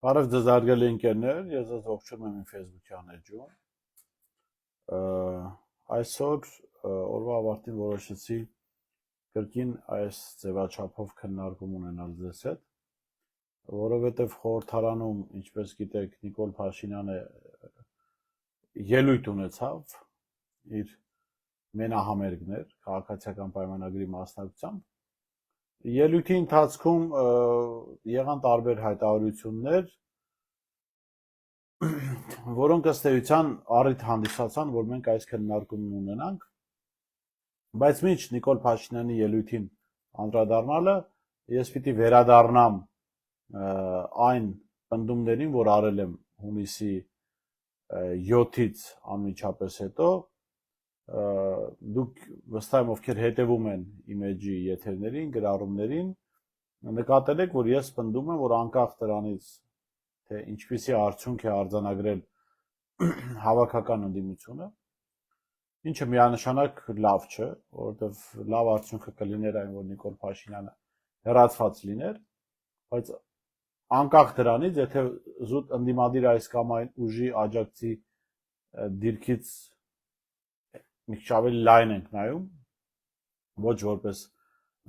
Բարև ձեզ հարգելի ընկերներ, ես ձեզ ողջունում եմ իմ Facebook-յան էջում։ Այսօր օրվա ավարտին որոշեցի կրկին այս ձևաչափով քննարկում ունենալ ձեզ հետ, որովհետև խորհրդարանում, ինչպես գիտեք, Նիկոլ Փաշինյանը ելույթ ունեցավ իր մենահամերգներ քաղաքացիական պայմանագրի մասնակցությամբ։ Ելույթի ընթացքում եղան տարբեր հայտարարություններ, որոնք ըստ էության առիթ հանդիսացան, որ մենք այս քննարկումն ունենանք, բայց մինչ Նիկոլ Փաշինյանի ելույթին անդրադառնալը, ես պիտի վերադառնամ այն պնդումներին, որ արել եմ հունիսի 7-ից անմիջապես հետո, դուք վստահ եմ, ովքեր հետևում են իմ էջի եթերներին, գրառումներին, նկատել եք, որ ես պնդում եմ, որ անկախ դրանից, թե ինչպիսի արդյունք է արձանագրել հավաքական ընդդիմությունը, ինչը միանշանակ լավ չէ, որովհետև լավ արդյունքը կլիներ այն, որ Նիկոլ Փաշինյանը հեռացված լիներ, բայց անկախ դրանից, եթե զուտ ընդդիմադիր այս կամ այն ուժի աջակցի դիրքից մի քիչ ավելի լայն ենք նայում, ոչ որպես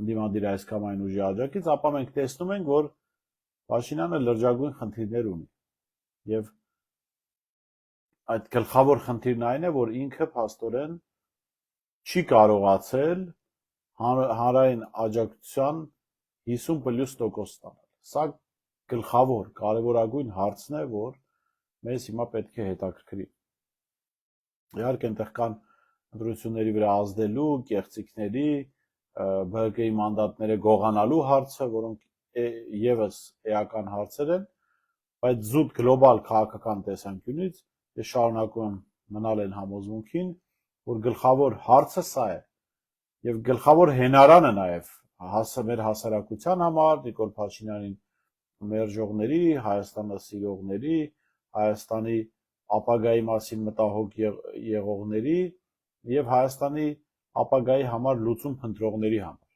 ընդդիմադիր այս կամ այն ուժի աջակից, ապա մենք տեսնում ենք, որ Փաշինյանը լրջագույն խնդիրներ ունի։ Եվ այդ գլխավոր խնդիրն այն է, որ ինքը փաստորեն չի կարողացել հանրային աջակցության 50+% ստանալ։ Սա գլխավոր, կարևորագույն հարցն է, որ մեզ հիմա պետք է հետաքրքրի։ Իհարկե, այնտեղ կան ընտրությունների վրա ազդելու, կեղծիքների, ԲՀԿ-ի մանդատները գողանալու հարցը, որոնք եւս էական հարցեր են, բայց զուտ գլոբալ քաղաքական տեսանկյունից ես շարունակում եմ մնալ այն համոզմունքին, որ գլխավոր հարցը սա է եւ գլխավոր հենարանը նաեւ մեր հասարակության համար, Նիկոլ Փաշինյանին մերժողների, Հայաստանը սիրողների, Հայաստանի ապագայի մասին մտահոգ եղողների եւ Հայաստանի ապագայի համար լուծում փնտրողների համար։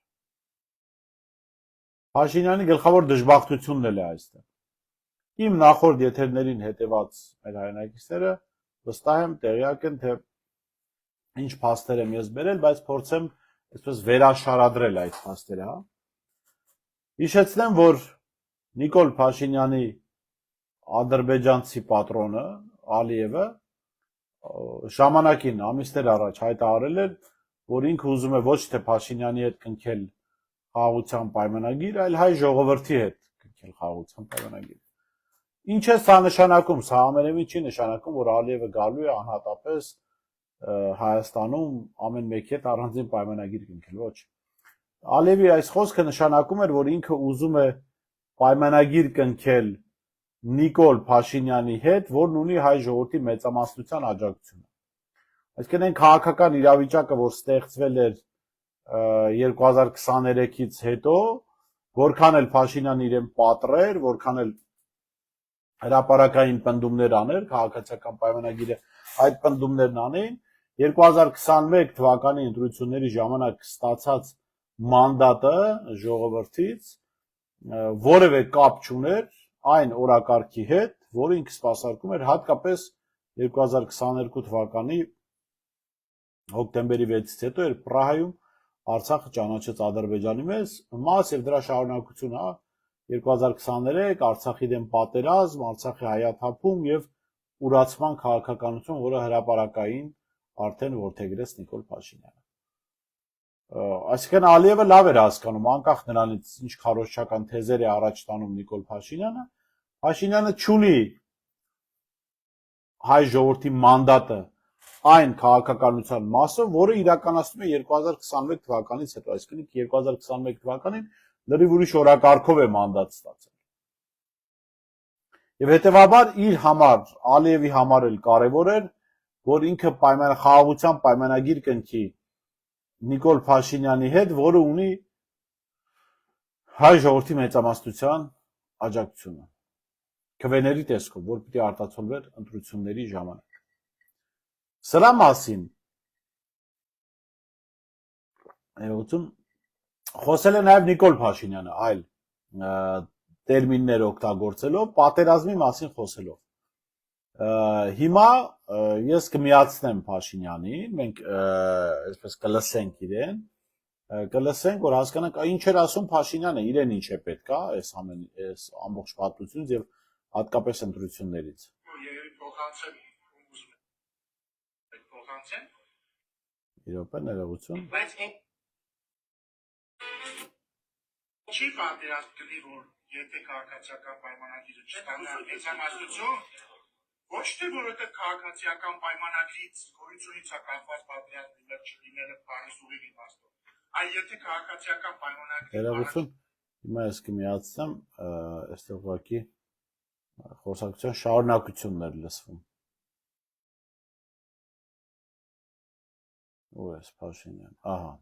Փաշինյանի գլխավոր դժբախտությունն էլ է այստեղ։ Իմ նախորդ եթերներին հետևած մեր հայրենակիցները վստահ եմ տեղյակ են, թե ինչ փաստեր եմ ես բերել, բայց փորձեմ այսպես վերաշարադրել այդ փաստերը, հա։ Հիշեցնեմ, որ Նիկոլ Փաշինյանի ադրբեջանցի պատրոնը Ալիևը ժամանակին ամիսներ առաջ հայտարարել էր, որ ինքը ուզում է ոչ թե Փաշինյանի հետ կնքել խաղաղության պայմանագիր, այլ հայ ժողովրդի հետ կնքել խաղաղության պայմանագիր։ Ինչ է սա նշանակում, սա ամենևին չի նշանակում, որ Ալիևը գալու է անհատապես Հայաստանում ամեն մեկի հետ առանձին պայմանագիր կնքել, ոչ։ Ալիևի այս խոսքը նշանակում էր, որ ինքը ուզում է պայմանագիր կնքել Նիկոլ Փաշինյանի հետ, որն ունի հայ ժողովրդի մեծամասնության աջակցությունը։ Այսինքն այն քաղաքական իրավիճակը, որ ստեղծվել էր 2023-ից հետո, որքան էլ Փաշինյանը իրեն պատռեր, որքան էլ հրապարակային պնդումներ աներ, քաղաքացիական պայմանագիրը այդ պնդումներն անեին, 2021 թվականի ընտրությունների ժամանակ ստացած մանդատը ժողովրդից որևէ կապ չուներ այն օրակարգի հետ, որը ինքը սպասարկում էր հատկապես 2022 թվականի հոկտեմբերի 6-ից հետո, երբ Պրահայում Արցախը ճանաչեց Ադրբեջանի մաս եւ դրա շարունակությունը 2023 Արցախի դեմ պատերազմ, Արցախի հայաթափում եւ ուրացման քաղաքականություն, որը հրապարակային արդեն որդեգրեց Նիկոլ Փաշինյանը։ Այսինքն Ալիևը լավ էր հասկանում, անկախ նրանից ինչ քարոզչական թեզեր է առաջ տանում Նիկոլ Փաշինյանը, Փաշինյանը չունի հայ ժողովրդի մանդատը այն քաղաքականության մասը, որը իրականացնում է 2021 թվականից հետո, այսինքն 2021 թվականին լրիվ ուրիշ օրակարգով է մանդատ ստացել։ Եվ հետևաբար իր համար, Ալիևի համար էլ կարևոր էր, որ ինքը խաղաղության պայմանագիր կնքի Նիկոլ Փաշինյանի հետ, որը ունի հայ ժողովրդի մեծամասնության աջակցությունը, քվեների տեսքով, որ պիտի արտացոլվեր ընտրությունների ժամանակ։ Սրա մասին խոսել է նաև Նիկոլ Փաշինյանը այլ տերմիններ օգտագործելով, պատերազմի մասին խոսելով։ Հիմա ես կմիացնեմ Փաշինյանին, մենք այսպես կլսենք իրեն, կլսենք, որ հասկանանք, ինչ էր ասում Փաշինյանը, իրեն ինչ է պետք, այս ամբողջ պատմությունից եւ հատկապես ընտրություններից։ Իրոք է ներողություն։ Բայց չի պատերազմ կլի, որ եթե քաղաքացիական պայմանագիրը չստանա մեծամասնություն, ոչ թե որովհետև քաղաքացիական պայմանագրից գոյությունից է կախված պատերազմի մեջ չլինելը բանից ուղիղ իմաստով, այլ եթե քաղաքացիական պայմանագրի ներողություն, հիմա ես կմիացնեմ, այստեղ ուղղակի խոսակցության շարունակություններ լսվում։ Ու էս Փաշինյան, ահա։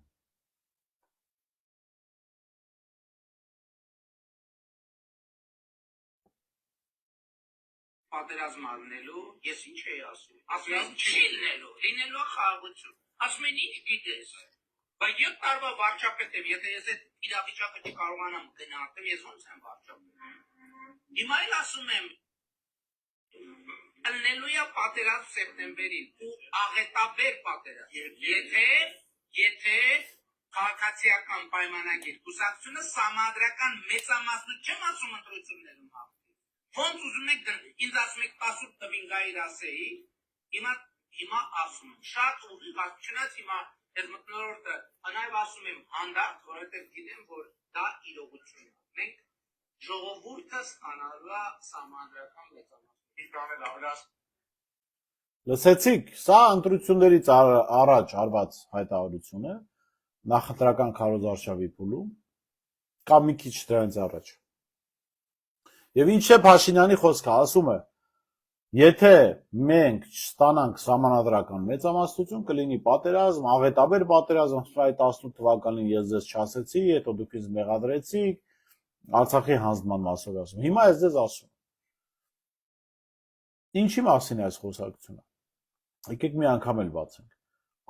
Պատերազմ առնելու, ես ինչ էի ասում։ Ասում եմ չի լինելու է խաղաղություն։ Ասում են ինչ գիտես։ Բայց 7 տարվա վարչապետ եմ, եթե ես այդ իրավիճակը չկարողանամ գնահատեմ, ես ոնց եմ վարչապետ։ Հիմա էլ ասում եմ լինելու է պատերազմ սեպտեմբերին ու աղետաբեր պատերազմ։ Եթե քաղաքացիական պայմանագիր կուսակցությունը սահմանադրական մեծամասնություն չեմ ասում ընտրություններում հաղթի։ Ոնց ուզում եք ինձ ասում եք 18 տվին գայր ասեի, հիմա ասում եմ, շատ ուղիղ չնայած հիմա ես մտնոլորտը նաև ասում եմ հանդարտ, որովհետև գիտեմ, որ դա իրողություն է։ Մենք ժողովուրդը ստանալու է սահմանադրական մեծամասնություն։ Լսեցիք, սա ընտրություններից առաջ արված հայտարարություն է, նախընտրական քարոզարշավի փուլում, կամ մի քիչ դրանից առաջ։ Եվ ինչ է Փաշինյանի խոսքը, ասում է, եթե մենք չստանանք սահմանադրական մեծամասնություն, կլինի պատերազմ, աղետաբեր պատերազմ, այդ 18 թվականին ես ձեզ չասեցի, հետո դուք ինձ մեղադրեցիք, Արցախի հանձնման մասով ասում։ Հիմա ես ձեզ ասում։ Ինչի մասին է այս խոսակցությունը։ Եկեք մի անգամ էլ բացենք։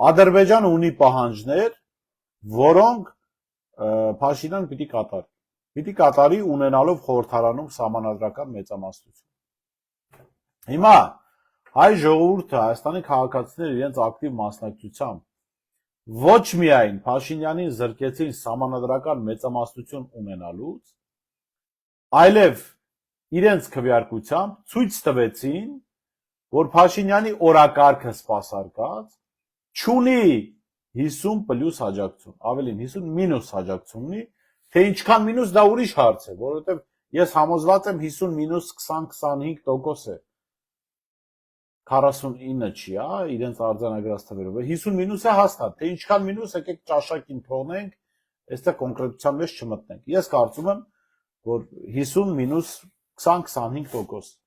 Ադրբեջանը ունի պահանջներ, որոնք Փաշինյան պիտի կատարի։ Պիտի կատարի ունենալով խորհրդարանում սահմանադրական մեծամասնություն։ Հիմա հայ ժողովուրդը, Հայաստանի քաղաքացիները իրենց ակտիվ մասնակցությամբ ոչ միայն Փաշինյանին զրկեցին սահմանադրական մեծամասնություն ունենալուց, այլև իրենց քվեարկությամբ ցույց տվեցին, որ Փաշինյանի օրակարգը սպասարկած չունի 50+ հաջակցություն, ավելին 50- հաջակցություն ունի, թե ինչքան մինուս դա ուրիշ հարց է, որովհետև ես համոզված եմ 50-20-25% է 49 չի, իրենց արձանագրած թվերով, 50- է հաստատ, թե ինչքան մինուս եկեք ճաշակին թողնենք, այստեղ կոնկրետության մեջ չմտնենք։ Ես կարծում եմ, որ 50-20-25%։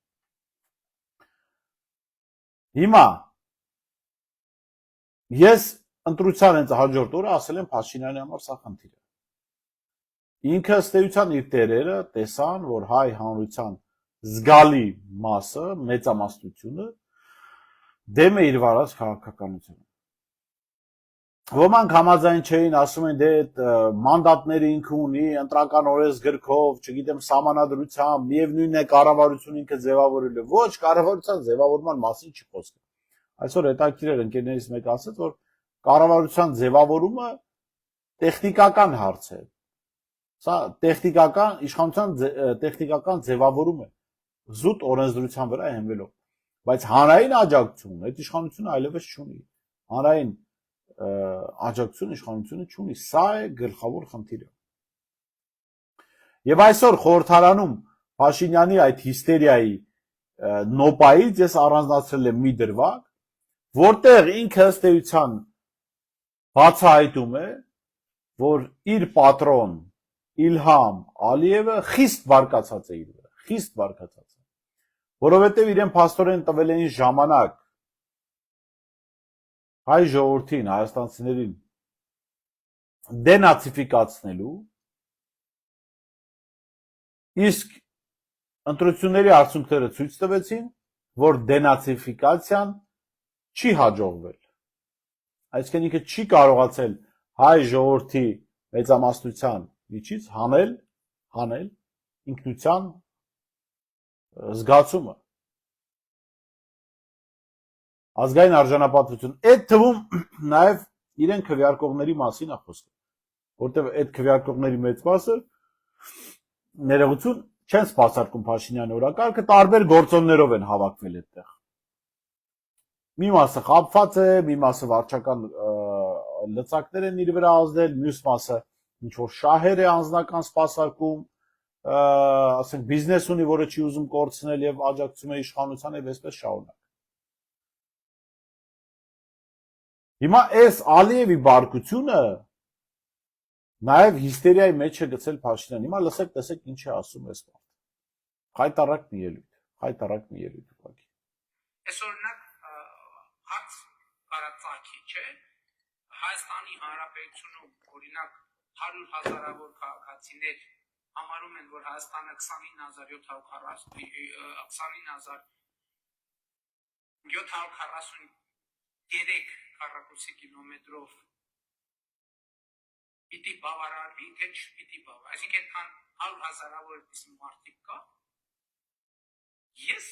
Հիմա ես ընտրության հենց հաջորդ օրը ասել եմ Փաշինյանի համար սա խնդիր է։ Ինքը ըստ էության իր տերերը տեսան, որ հայ հանրության զգալի մասը, մեծամասնությունը դեմ է իր վարած քաղաքականությանը։ Ոմանք համաձայն չէին, ասում են դե մանդատները ինքը ունի, ընտրական օրենսգրքով, չգիտեմ, սահմանադրությամբ, միևնույնն է կառավարությունը ինքը ձևավորել է։ Ոչ, կառավարության ձևավորման մասին չի խոսքը։ Այսօր հետաքրքիր էր ընկերներից մեկը ասաց, որ կառավարության ձևավորումը տեխնիկական հարց է։ Սա տեխնիկական իշխանության տեխնիկական ձևավորում է, զուտ օրենսդրության վրա հենվելով։ Բայց հանրային աջակցություն այդ իշխանությունը այլևս չունի։ Հանրային աջակցություն իշխանությունը չունի, սա է գլխավոր խնդիրը։ Եվ այսօր խորհրդարանում Փաշինյանի այդ հիստերիայի նոպայից ես առանձնացրել եմ մի դրվագ, որտեղ ինքը ըստ էության բացահայտում է, որ իր պատրոն Իլհամ Ալիևը խիստ բարկացած է իր վրա, խիստ բարկացած է, որովհետև իրեն փաստորեն տվել էին ժամանակ հայ ժողովրդին, հայաստանցիներին դենացիֆիկացնելու, իսկ ընտրությունների արդյունքները ցույց տվեցին, որ դենացիֆիկացիան չի հաջողվել։ Այսինքն ինքը չի կարողացել հայ ժողովրդի մեծամասնության միջից հանել ինքնության զգացումը, ազգային արժանապատվություն, այդ թվում նաև իրեն քվեարկողների մասին է խոսքը, որտեղ այդ քվեարկողների մեծ մասը ներողություն չեն սպասարկում Փաշինյանի օրակարգը, տարբեր գործոններով են հավաքվել այդտեղ։ Մի մասը խաբված է, մի մասը վարչական լծակներ են իր վրա ազդել, մյուս մասը ինչ որ շահեր է անձնական սպասարկում, ասենք բիզնես ունի, որը չի ուզում կորցնել եւ աջակցում է իշխանությանը եւ այսպես շարունակ։ Հիմա այս Ալիևի բարկությունը նաև հիստերիայի մեջ է գցել Փաշինյան։ Հիմա լսեք, տեսեք ինչ է ասում այս բանը։ Խայտարակ մի ելույթ ուղղակի։ Այս օրինակ հարց կարածակի չէ։ Հայաստանի Հանրապետությունում օրինակ 100,000-ավոր քաղաքացիներ համարում են, որ Հայաստանը 29,743 քառակուսի կիլոմետրով պիտի բավարարվի, թե չպիտի բավարարվի։ Այսինքն այդքան 100,000-ավոր այդպիսի մարդիկ կա։ Ես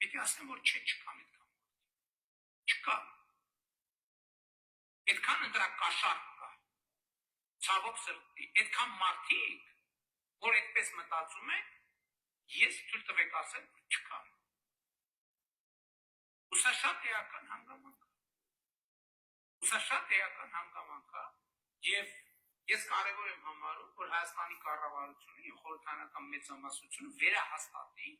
պիտի ասեմ, որ չկա այդքան։ Չկա։ Այդքան ընտրակաշառք կա։ Ցավոք սրտի, այդքան մարդիկ, որ այդպես մտածում են, ես թույլ տվեք ասեմ, որ չկա։ Ու սա շատ էական հանգամանք է, եւ ես կարևոր եմ համարում, որ Հայաստանի կառավարությունը եւ խորհրդարանական մեծամասնությունը վերահաստատի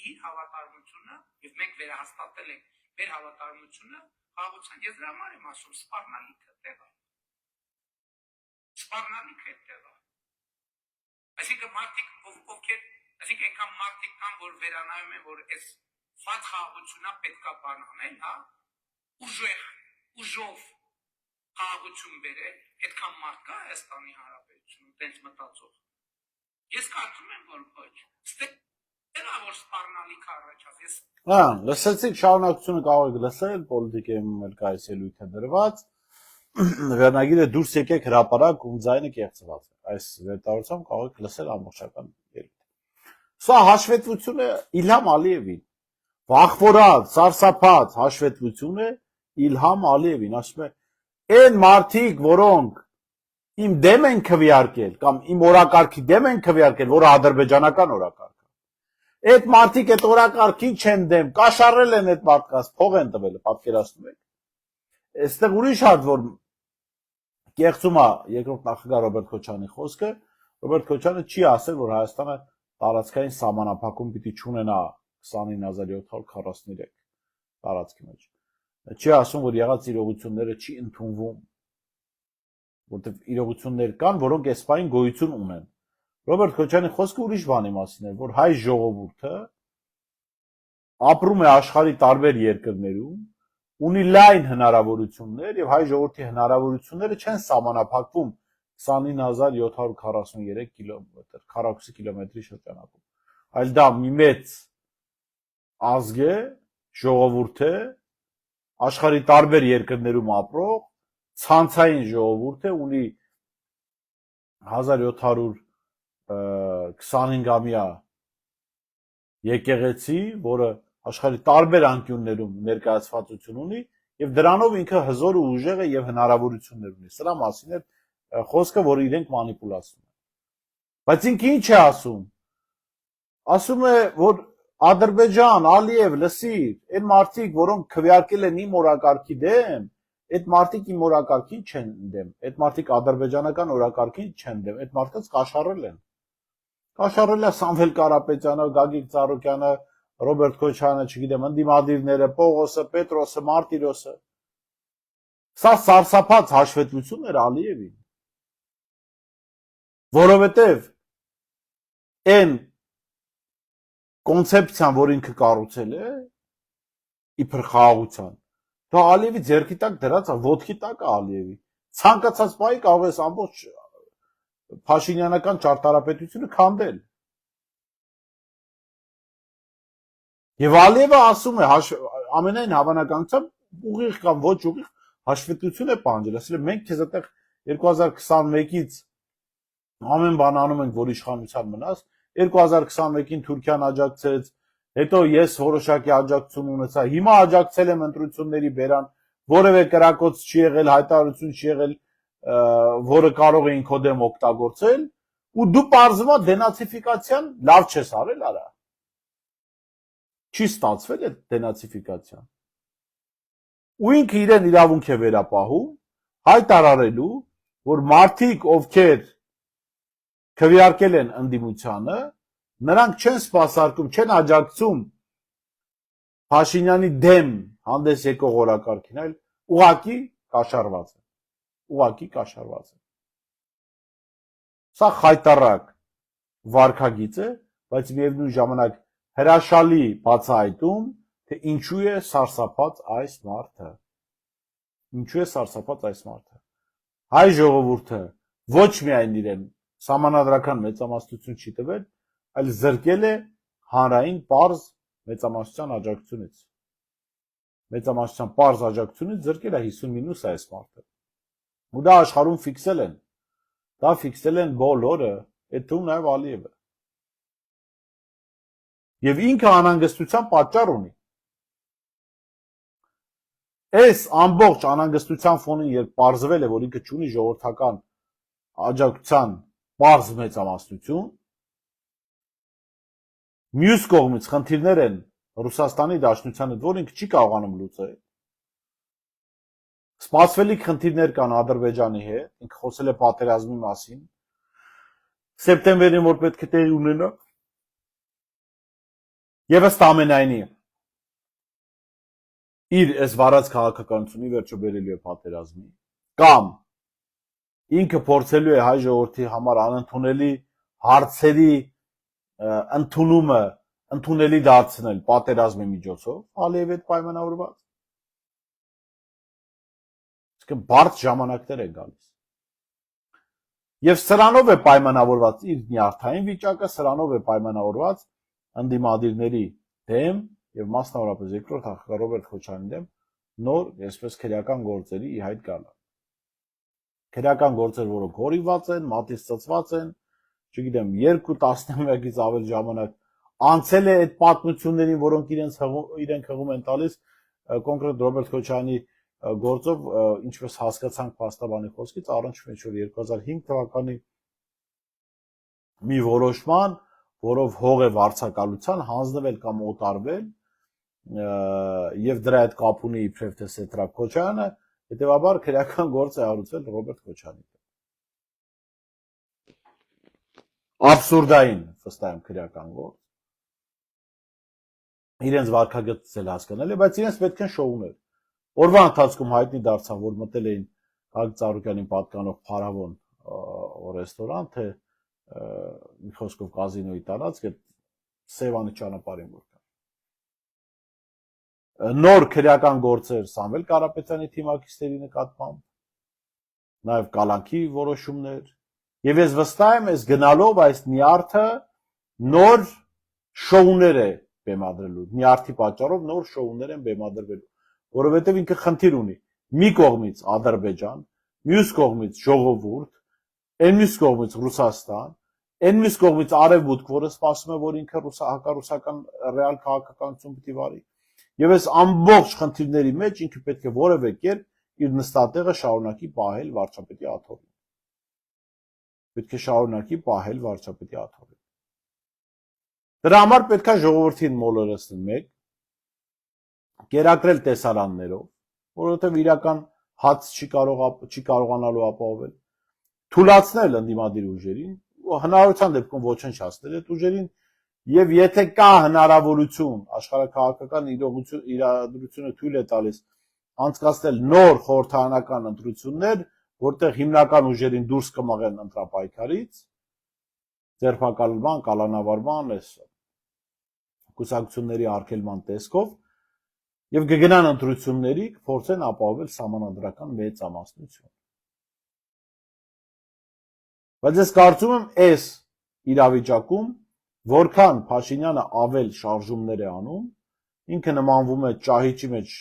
իր հավատարմությունը, եւ մենք վերահաստատել ենք մեր հավատարմությունը խաղաղության։ Ես դրա համար եմ ասում, սպառնալիքը տեղա։ Այսինքն մարդիկ ովքեր, այսինքն այնքան մարդիկ կան, որ վերանայում են, որ այս ֆատ խաղաղությունա պետքա բան անել, հա, ուժով խաղաղություն բերել, այդքան մարդ կա Հայաստանի Հանրապետությունում, տենց մտածող։ Ես կարծում եմ, որ ոչ։ Ստեղծելա, որ սպառնալիքը առաջացավ։ Լսեցիք, շարունակությունը կարող եք լսել, պոլիտիկայում էլ կա այս ելույթը դրված։ Վերնագիրը դուրս եկեք հրապարակ, ում ձայնը կեղծված է։ Այս վերտարությամբ կարող եք լսել ամբողջական ելույթը։ Սա հաշվետվություն է Իլհամ Ալիևին։ Վախվորած, սարսափած հաշվետվություն է Իլհամ Ալիևին, ասում է այն մարդիկ, որոնք իմ դեմ են քվեարկել կամ իմ օրակարգի դեմ են քվեարկել, որը ադրբեջանական օրակարգ է։ Այդ մարդիկ այդ օրակարգին չեն դեմ, կաշառել են այդ մարդկանց, փող են տվել, պատկերացնում եք։ Այստեղ ուրիշ հարց, որ կեղծում է երկրորդ նախագահ Ռոբերտ Քոչյանի խոսքը, Ռոբերտ Քոչյանը չի ասել, որ Հայաստանը տարածքային սահմանափակում պիտի չունենա 29,743 տարածքի մեջ։ Չի ասում, որ եղած իրողությունները չի ընդունվում, որտեղ իրողություններ կան, որոնք այս պահին գոյություն ունեն։ Ռոբերտ Քոչյանի խոսքը ուրիշ բանի մասին է, որ հայ ժողովուրդը ապրում է աշխարհի տարբեր երկրներում, ունի լայն հնարավորություններ եւ հայ ժողովրդի հնարավորությունները չեն սահմանափակվում 29,743 կիլոմետր, քառակուսի կիլոմետրի շրջանակում։ Այլ դա մի մեծ ազգ է, ժողովուրդ է, աշխարհի տարբեր երկրներում ապրող ցանցային ժողովուրդ է, ունի 1725-ամյա եկեղեցի, որը աշխարհի տարբեր անկյուններում ներկայացվածություն ունի եւ դրանով ինքը հզոր ու ուժեղ է եւ հնարավորություններ ունի։ Սրա մասին է խոսքը, որ իրենք մանիպուլացնում են։ Բայց ինքը ինչ է ասում։ Ասում է, որ Ադրբեջան, Ալիև, լսիր, այն մարդիկ, որոնք քվեարկել են իմ օրակարգի դեմ, այդ մարդիկ իմ օրակարգին չեն դեմ, այդ մարդիկ ադրբեջանական օրակարգին չեն դեմ, այդ մարդկանց կաշառել են։ Կաշառել է Սամվել Կարապետյանը, Գագիկ Ծառուկյանը, Ռոբերտ Քոչյանը, չգիտեմ, ընդդիմադիրները, Պողոսը, Պետրոսը, Մարտիրոսը։ Սա սարսափած հաշվետվություն էր Ալիևին։ Որովհետև այն կոնցեպցիան, որ ինքը կառուցել է, իբր խաղաղության, դա Ալիևի ձեռքի տակ դրած է, ոտքի տակ է Ալիևի։ Ցանկացած բանի կարող ես ամբողջ Փաշինյանական ճարտարապետությունը քանդել։ Եվ Ալիևը ասում է, ամենայն հավանականությամբ ուղիղ կամ ոչ ուղիղ հաշվետվություն է պահանջել, ասել է մենք քեզ այդտեղ 2021-ից ամեն բան անում ենք, որ իշխանության մնաս, 2021-ին Թուրքիան աջակցեց, հետո ես որոշակի աջակցություն ունեցա, հիմա աջակցել եմ ընտրությունների բերան, որևէ կրակոց չի եղել, հայտարարություն չի եղել, որը կարող էին քո դեմ օգտագործել, ու դու պարզվա դենացիֆիկացիան լավ չես արել, արա։ Չի ստացվել այդ դենացիֆիկացիան։ Ու ինքը իրեն իրավունք է վերապահում հայտարարելու, որ մարդիկ, ովքեր քվեարկել են ընդդիմությանը, նրանք չեն սպասարկում, չեն աջակցում Փաշինյանի դեմ հանդես եկող օրակարգին, այլ ուղղակի կաշառված են։ Ուղղակի կաշառված են։ Սա խայտարակ վարքագիծ է, բայց միևնույն ժամանակ հրաշալի բացահայտում, թե ինչու է սարսափած այս մարդը։ Ինչու է սարսափած այս մարդը։ Հայ ժողովուրդը ոչ միայն իրեն սահմանադրական մեծամասնություն չի տվել, այլ զրկել է հանրային պարզ մեծամասնության աջակցությունից։ Մեծամասնության պարզ աջակցությունից զրկել է 50% այս մարդը։ Ու դա աշխարհում ֆիքսել են։ Դա ֆիքսել են բոլորը, այդ թվում նաև Ալիևը։ Եվ ինքը անհանգստության պատճառ ունի։ Այս ամբողջ անհանգստության ֆոնին, երբ պարզվել է, որ ինքը չունի ժողովրդական աջակցության պարզ մեծամասնություն, մյուս կողմից խնդիրներ են Ռուսաստանի Դաշնության հետ, որ ինքը չի կարողանում լուծել։ Սպասվելիք խնդիրներ կան Ադրբեջանի հետ, ինքը խոսել է պատերազմի մասին, սեպտեմբերին, որ պետք է տեղի ունենա։ Եվ ըստ ամենայնի իր այս վարած քաղաքականությունի վերջը բերելու է պատերազմի, կամ ինքը փորձելու է հայ ժողովրդի համար անընդունելի հարցերի ընդունումը ընդունելի դարձնել պատերազմի միջոցով, Ալիևի հետ պայմանավորված։ Իսկ բարդ ժամանակներ են գալիս։ Եվ սրանով է պայմանավորված իր նյարդային վիճակը, սրանով է պայմանավորված ընդդիմադիրների դեմ եւ մասնավորապես երկրորդ նախագահ Ռոբերտ Քոչարյանի դեմ նոր, այսպես քրեական գործերի ի հայտ գալը։ Քրեական գործեր, որոնք հորինված են, մատից ծծված են, չգիտեմ, 2 տասնամյակից ավել ժամանակ անցել է այդ պատմություններին, որոնք իրենք հղում են տալիս կոնկրետ Ռոբերտ Քոչարյանի գործով, ինչպես հասկացանք փաստաբանի խոսքից, առնչվում է 2005 թվականի մի որոշման, որով հող է վարձակալության հանձնվել կամ օտարվել, եւ դրա հետ կապ ունի իբրև թե Սեթրապ Քոչարյանը, հետեւաբար քրեական գործ է հարուցվել Ռոբերտ Քոչարյանի դեմ։ Абսուրդային, վստահ եմ, քրեական գործ։ Իրենց վարքագծել հասկանալի, բայց իրենց պետք են շոուներ։ Օրվա ընթացքում հայտնի դարձավ, որ մտել էին Գագիկ Ծառուկյանին պատկանող Փարավոն ռեստորան, թե մի խոսքով կազինոյի տարածք, այդ Սևանի ճանապարհին որ կա։ Նոր քրեական գործեր Սամվել Կարապետյանի թիմակիցների նկատմամբ, նաև կալանքի որոշումներ, եւ ես վստահ եմ, այս գնալով այս նյարդը նոր շոուներ է բեմադրելու, նյարդի պատճառով նոր շոուներ են բեմադրվելու, որովհետեւ ինքը խնդիր ունի մի կողմից Ադրբեջան, մյուս կողմից ժողովուրդ, այն մյուս կողմից Ռուսաստան, այն մյուս կողմից Արևմուտք, որը սպասում է, որ ինքը հակառուսական ռեալ քաղաքականություն պիտի վարի։ Եվ այս ամբողջ խնդիրների մեջ ինքը պետք է որևէ կերպ իր նստատեղը շարունակի պահել վարչապետի աթոռին։ Պետք է շարունակի պահել վարչապետի աթոռին։ Դրա համար պետք է ժողովրդին մոլորեցնել մեկ, կերակրել տեսարաններով, որովհետև իրական հաց չի կարողանալու ապահովել, թուլացնել ընդդիմադիր ուժերին, հնարավորության դեպքում ոչնչացնել այդ ուժերին, եւ եթե կա հնարավորություն աշխարհաքաղաքական իրադրությունը թույլ է տալիս անցկացնել նոր խորհրդարանական ընտրություններ, որտեղ հիմնական ուժերին դուրս կմղեն ընտրապայքարից, ձերբակալման, կալանավարման, այս կուսակցությունների արգելման տեսքով, եւ կգնան ընտրությունների, փորձեն ապահովել սահմանադրական մեծամասնություն։ Բայց ես կարծում եմ, այս իրավիճակում որքան Փաշինյանը ավել շարժումներ է անում, ինքը նմանվում է ճահիճի մեջ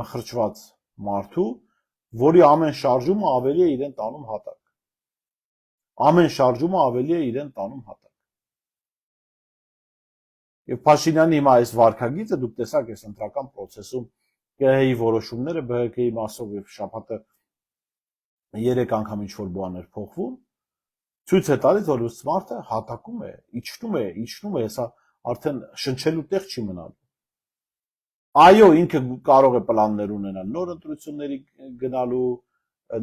մխրճված մարդու, որի ամեն շարժումը ավելի է իրեն տանում հատակ։ Ամեն շարժումը ավելի է իրեն տանում հատակ։ Եվ Փաշինյանի հիմա այս վարկագիծը դուք տեսաք այս ընտրական process-ում ԿՀ-ի որոշումները ԲՀԿ-ի մասով եւ շաբաթը 3 անգամ ինչ-որ բաներ փոխվում, ցույց է տալիս, որ մարդը հատակում է, իջնում է, հեսա արդեն շնչելու տեղ չի մնալու։ Այո, ինքը կարող է պլաններ ունենալ նոր ընտրությունների գնալու,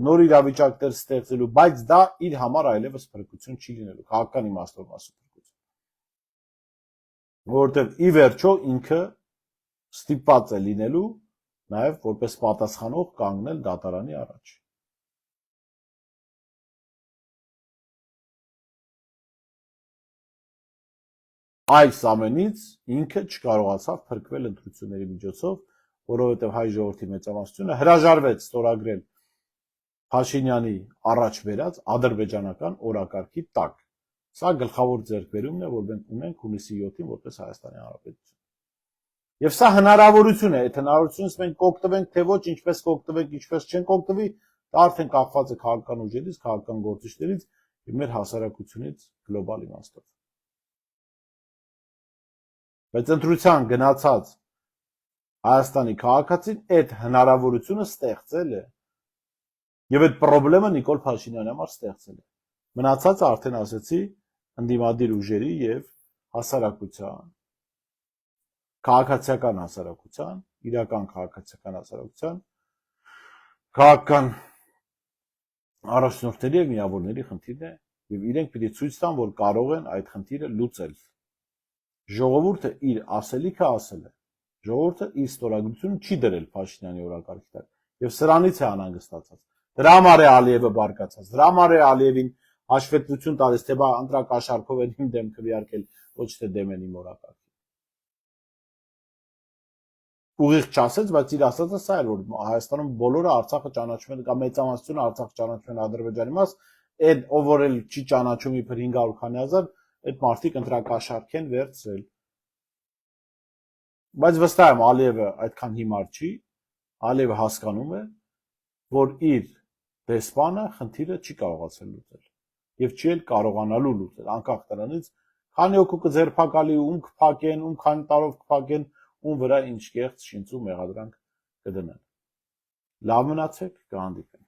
նոր իրավիճակներ ստեղծելու, բայց դա իր համար այլևս փրկություն չի լինելու, քաղաքական իմաստով ասում փրկություն։ Որովհետև ի վերջո ինքը ստիպված է լինելու նաև որպես պատասխանող կանգնել դատարանի առաջ։ Այս ամենից ինքը չկարողացավ փրկվել ընտրությունների միջոցով, որովհետև հայ ժողովրդի մեծամասնությունը հրաժարվեց ստորագրել Փաշինյանի առաջ վերած ադրբեջանական օրակարգի տակ։ Սա գլխավոր ձեռքբերումն է, որ մենք ունենք հունիսի 7-ին որպես Հայաստանի Հանրապետություն։ Եվ սա հնարավորություն է, այդ հնարավորությունից մենք կօգտվենք, թե ոչ, ինչպես կօգտվենք, ինչպես չենք օգտվի, դա արդեն կախված է քաղաքական ուժերից, քաղաքական գործիչներից եւ մեր հասարակությունից գլոբալ իմաստով։ Բայց ընտրության գնացած Հայաստանի քաղաքացին այդ հնարավորությունը ստեղծել է եւ այդ խնդրումը Նիկոլ Փաշինյանի համար ստեղծել է։ Մնացածը արդեն ասեցի ընդդիմադիր ուժերի եւ հասարակության, քաղաքացիական հասարակության, իրական քաղաքացիական հասարակության, քաղաքական առաջնորդների եւ միավորների խնդիրն է եւ իրենք պիտի ցույց տան, որ կարող են այդ խնդիրը լուծել։ Ժողովուրդը իր ասելիքը ասել է։ Ժողովուրդը իր ստորագրությունը չի դրել Փաշինյանի օրակարգի տակ եւ սրանից է անհանգստացած։ Դրա համար է Ալիևը բարկացած։ Դրա համար է Ալիևին հաշվետվություն տալիս, թե բա ընտրակաշառքով են իմ դեմ քվեարկել, ոչ թե դեմ են իմ օրակարգին։ Ուղիղ չասեց, բայց իր ասածը սա էր, որ Հայաստանում բոլորը Արցախը ճանաչում են, կամ մեծամասնությունը Արցախը ճանաչում են Ադրբեջանի մաս, այդ ով որ էլ չի ճանաչում իբր 500 քանի հազար, այդ մարդիկ ընտրակաշառք են վերցրել։ Բայց վստահ եմ Ալիևը այդքան հիմար չի, Ալիևը հասկանում է, որ իր դեսպանը խնդիրը չի կարողացել լուծել եւ չի էլ կարողանալու լուծել, անկախ դրանից, քանի հոգու կձերբակալի, ում կփակեն, ում քանի տարով կփակեն, ում վրա ինչ կեղծ շինծու մեղադրանք կդնեն։ Լավ մնացեք, կհանդիպենք։